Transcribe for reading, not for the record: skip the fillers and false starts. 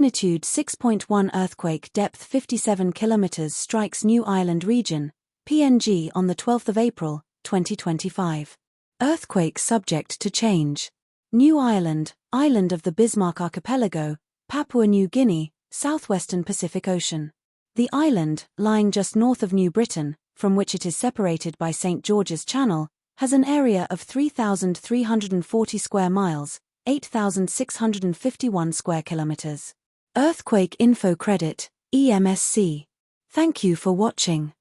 Magnitude 6.1 earthquake, depth 57 km, strikes New Island region, PNG on the 12th of April, 2025. Earthquake subject to change. New Island, island of the Bismarck Archipelago, Papua New Guinea, southwestern Pacific Ocean. The island, lying just north of New Britain, from which it is separated by St. George's Channel, has an area of 3,340 square miles, 8,651 square kilometers. Earthquake Info Credit, EMSC. Thank you for watching.